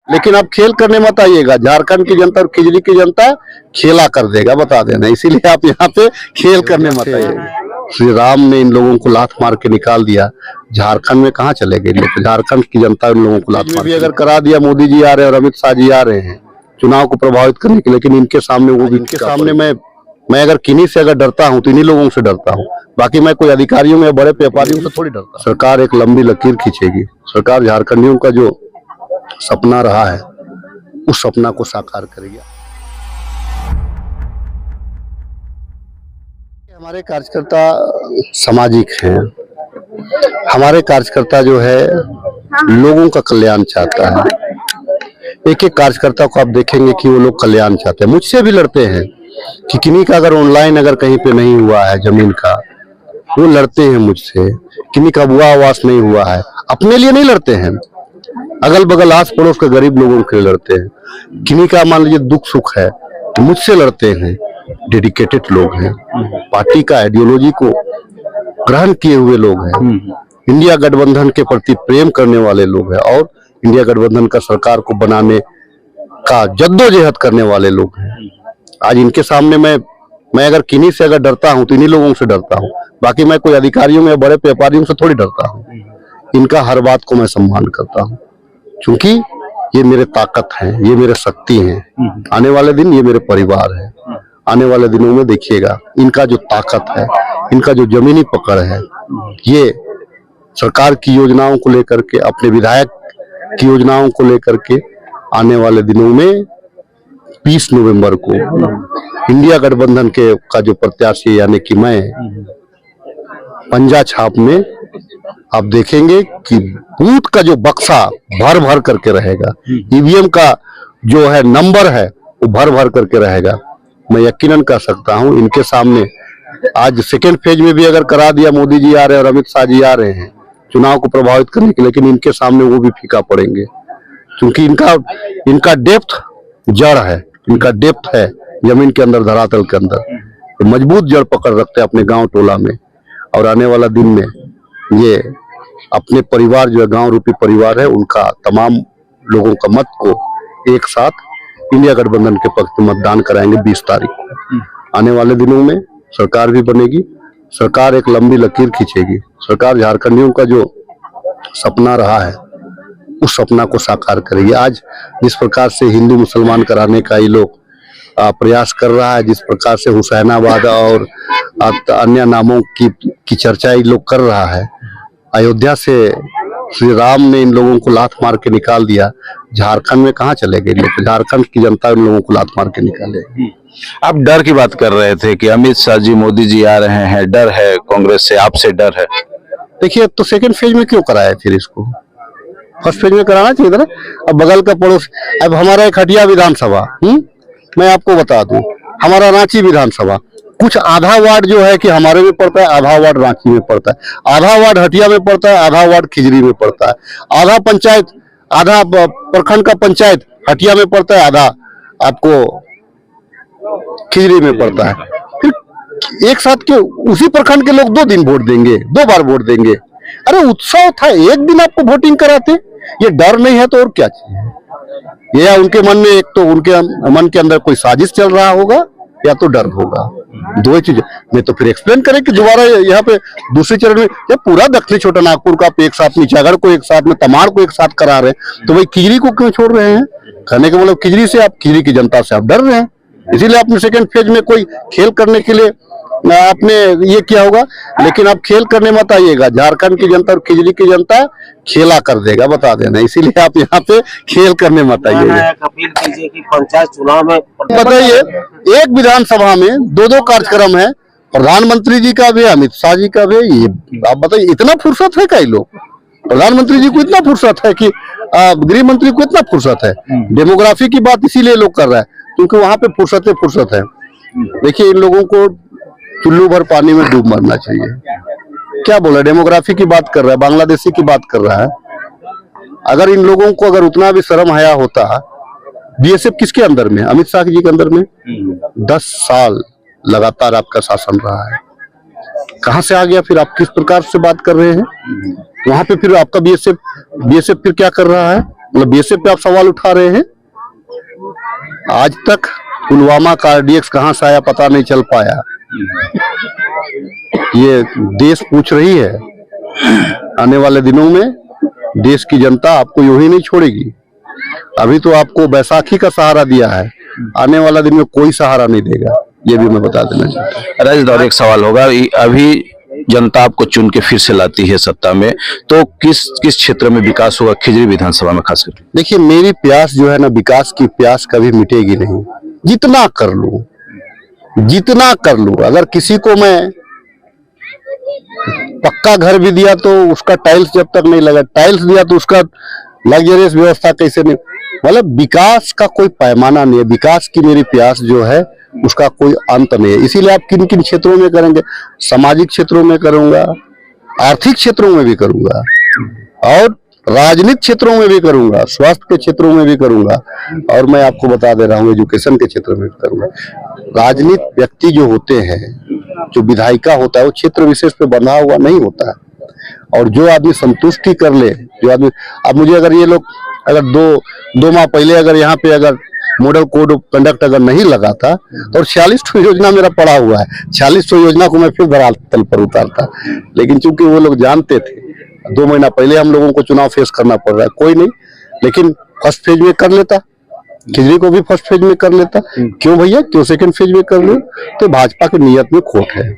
लेकिन आप खेल करने मत आइएगा। झारखंड की जनता और खिजली की जनता खेला कर देगा, बता देना। इसीलिए आप यहाँ पे खेल करने मत आइएगा। श्री राम ने इन लोगों को लात मार के निकाल दिया, झारखंड में कहाँ चले गए लोग? झारखंड की जनता इन लोगों को लात मार भी अगर करा दिया। मोदी जी आ रहे हैं और अमित शाह जी आ रहे हैं चुनाव को प्रभावित करने के, लेकिन इनके सामने वो भी, इनके सामने मैं अगर किन्हीं से अगर डरता हूं तो इन्हीं लोगों से डरता हूं। बाकी मैं कोई अधिकारियों में बड़े व्यापारियों से थोड़ी डरता। सरकार एक लंबी लकीर खींचेगी। सरकार झारखंडियों का जो सपना रहा है उस सपना को साकार करेगी। हमारे कार्यकर्ता सामाजिक हैं। हमारे कार्यकर्ता जो है लोगों का कल्याण चाहता है। एक एक कार्यकर्ता को आप देखेंगे कि वो लोग कल्याण चाहते हैं। मुझसे भी लड़ते हैं कि किन्हीं का अगर ऑनलाइन अगर कहीं पे नहीं हुआ है जमीन का, वो लड़ते हैं मुझसे। किन्हीं का बुआ आवास नहीं हुआ है, अपने लिए नहीं लड़ते हैं, अगल बगल आस पड़ोस के गरीब लोगों के लिए लड़ते हैं। किन्हीं का मान लीजिए दुख सुख है तो मुझसे लड़ते हैं। डेडिकेटेड लोग हैं, पार्टी का आइडियोलॉजी को ग्रहण किए हुए लोग हैं, इंडिया गठबंधन के प्रति प्रेम करने वाले लोग हैं और इंडिया गठबंधन का सरकार को बनाने का जद्दोजहद करने वाले लोग हैं। आज इनके सामने मैं अगर किन्हीं से अगर डरता हूं तो इन्हीं लोगों से डरता हूं। बाकी मैं कोई अधिकारियों में बड़े व्यापारियों से थोड़ी डरता हूं। इनका हर बात को मैं सम्मान करता हूं, क्योंकि ये मेरे ताकत है, ये मेरे शक्ति हैं। आने वाले दिन ये मेरे परिवार है। आने वाले दिनों में देखिएगा इनका जो ताकत है, इनका जो जमीनी पकड़ है, ये सरकार की योजनाओं को लेकर के, अपने विधायक की योजनाओं को लेकर के आने वाले दिनों में 20 नवंबर को इंडिया गठबंधन के का जो प्रत्याशी यानी कि मैं, पंजा छाप में आप देखेंगे कि बूथ का जो बक्सा भर भर करके रहेगा। ईवीएम का जो है नंबर है वो भर भर करके रहेगा। मैं यकीनन कह सकता हूं इनके सामने आज सेकेंड फेज में भी अगर करा दिया, मोदी जी आ रहे हैं और अमित शाह जी आ रहे हैं चुनाव को प्रभावित करने के, लेकिन इनके सामने वो भी फीका पड़ेंगे, क्योंकि इनका डेप्थ जड़ है, इनका डेप्थ है जमीन के अंदर, धरातल के अंदर। तो मजबूत जड़ पकड़ रखते हैं अपने गांव टोला में। और आने वाला दिन में ये अपने परिवार जो है, गांव रूपी परिवार है, उनका तमाम लोगों का मत को एक साथ इंडिया गठबंधन के पक्ष में मतदान कराएंगे 20 तारीख को। आने वाले दिनों में सरकार भी बनेगी। सरकार एक लंबी लकीर खींचेगी। सरकार झारखंडियों का जो सपना रहा है उस सपना को साकार करेगी। आज जिस प्रकार से हिंदू मुसलमान कराने का ये लोग प्रयास कर रहा है, जिस प्रकार से हुसैनाबाद और अन्य नामों की चर्चा ये लोग कर रहा है, अयोध्या से श्री राम ने इन लोगों को लात मार के निकाल दिया, झारखंड में कहाँ चले गए लोग? झारखंड की जनता इन लोगों को लात मार के निकाले। आप डर की बात कर रहे थे कि अमित शाह जी, मोदी जी आ रहे हैं, डर है कांग्रेस से, आपसे डर है। देखिए, तो सेकंड फेज में क्यों कराया फिर इसको? फर्स्ट फेज में कराना चाहिए था ना। अब बगल का पड़ोस, अब हमारा एक हटिया विधानसभा, मैं आपको बता दूं, हमारा रांची विधानसभा, कुछ आधा वार्ड जो है कि हमारे में पड़ता है, आधा वार्ड रांची में पड़ता है, आधा वार्ड हटिया में पड़ता है, आधा वार्ड खिजरी में पड़ता है, आधा पंचायत, आधा प्रखंड का पंचायत हटिया में पड़ता है, आधा आपको खिजरी में पड़ता है। फिर एक साथ के उसी प्रखंड के लोग 2 दिन वोट देंगे, 2 बार वोट देंगे। अरे उत्सव था, एक दिन आपको वोटिंग कराते। ये डर नहीं है तो और क्या चाहिए? ये या उनके मन में, एक तो उनके मन के अंदर कोई साजिश चल रहा होगा या तो डर होगा। 2 ही चीजें मैं तो फिर एक्सप्लेन करें कि दोबारा यहाँ पे दूसरे चरण में ये पूरा दक्षिणी छोटा नागपुर का आप एक साथ, नीचागढ़ को एक साथ में, तमाड़ को एक साथ करा रहे हैं, तो भाई खिजरी को क्यों छोड़ रहे हैं? कहने का मतलब खिजरी से, आप खिजरी की जनता से आप डर रहे हैं, इसीलिए आपने सेकंड फेज में कोई खेल करने के लिए आपने ये किया होगा। लेकिन आप खेल करने मत आइएगा। झारखंड की जनता और खिजरी की जनता खेला कर देगा, बता देना। इसीलिए आप यहाँ पे खेल करने मत आइएगा। पंचायत चुनाव में बताइए, एक विधानसभा में 2-2 कार्यक्रम है, प्रधानमंत्री जी का भी, अमित शाह जी का भी। ये आप बताइए, इतना फुर्सत है कई लोग? प्रधानमंत्री जी को इतना फुर्सत है कि गृह मंत्री को इतना फुर्सत है? डेमोग्राफी की बात इसीलिए लोग कर रहा है क्योंकि वहां पे फुर्सत है। देखिए, इन लोगों को चुल्लू भर पानी में डूब मरना चाहिए। क्या बोला? डेमोग्राफी की बात कर रहा है, बांग्लादेशी की बात कर रहा है। अगर इन लोगों को अगर उतना भी शर्म हया होता, बीएसएफ किसके अंदर में? अमित शाह जी के अंदर में 10 साल लगातार आपका शासन रहा है। कहां से आ गया फिर? आप किस प्रकार से बात कर रहे हैं? वहां पे फिर आपका बीएसएफ फिर क्या कर रहा है? मतलब बीएसएफ पे आप सवाल उठा रहे हैं। आज तक पुलवामा का आरडीएक्स कहां से आया पता नहीं चल पाया। ये देश पूछ रही है। आने वाले दिनों में देश की जनता आपको यूं ही नहीं छोड़ेगी। अभी तो आपको बैसाखी का सहारा दिया है, आने वाला दिन में कोई सहारा नहीं देगा, ये भी मैं बता देना चाहता हूँ। राजेश, और एक सवाल होगा, अभी जनता आपको चुन के फिर से लाती है सत्ता में, तो किस किस क्षेत्र में विकास होगा खिजरी विधानसभा में खास करके? देखिए, मेरी प्यास जो है ना, विकास की प्यास कभी मिटेगी नहीं। जितना कर लूं, अगर किसी को मैं पक्का घर भी दिया तो उसका टाइल्स जब तक नहीं लगा, टाइल्स दिया तो उसका लग्जरियस व्यवस्था कैसे नहीं, मतलब विकास का कोई पैमाना नहीं है। विकास की मेरी प्यास जो है उसका कोई अंत नहीं है। इसीलिए आप किन किन क्षेत्रों में करेंगे? सामाजिक क्षेत्रों में करूंगा, आर्थिक क्षेत्रों में भी करूंगा और राजनीतिक क्षेत्रों में भी करूंगा, स्वास्थ्य के क्षेत्रों में भी करूंगा, और मैं आपको बता दे रहा हूँ एजुकेशन के क्षेत्र में भी करूंगा। राजनीतिक व्यक्ति जो होते हैं, जो विधायिका होता है, वो क्षेत्र विशेष पे बंधा हुआ नहीं होता है। और जो आदमी संतुष्टि कर ले, जो आदमी, अब मुझे अगर ये लोग अगर दो माह पहले अगर यहाँ पे अगर मॉडल कोड ऑफ कंडक्ट अगर नहीं लगा था तो 46 योजना मेरा पड़ा हुआ है, 46 योजना को मैं फिर धरातल पर उतारता। लेकिन चूंकि वो लोग जानते थे, 2 महीना पहले हम लोगों को चुनाव फेस करना पड़ रहा है, कोई नहीं, लेकिन फर्स्ट फेज में कर लेता, खिजरी को भी फर्स्ट फेज में कर लेता। क्यों भैया, क्यों सेकंड फेज में कर ले? तो भाजपा की नीयत में खोट है।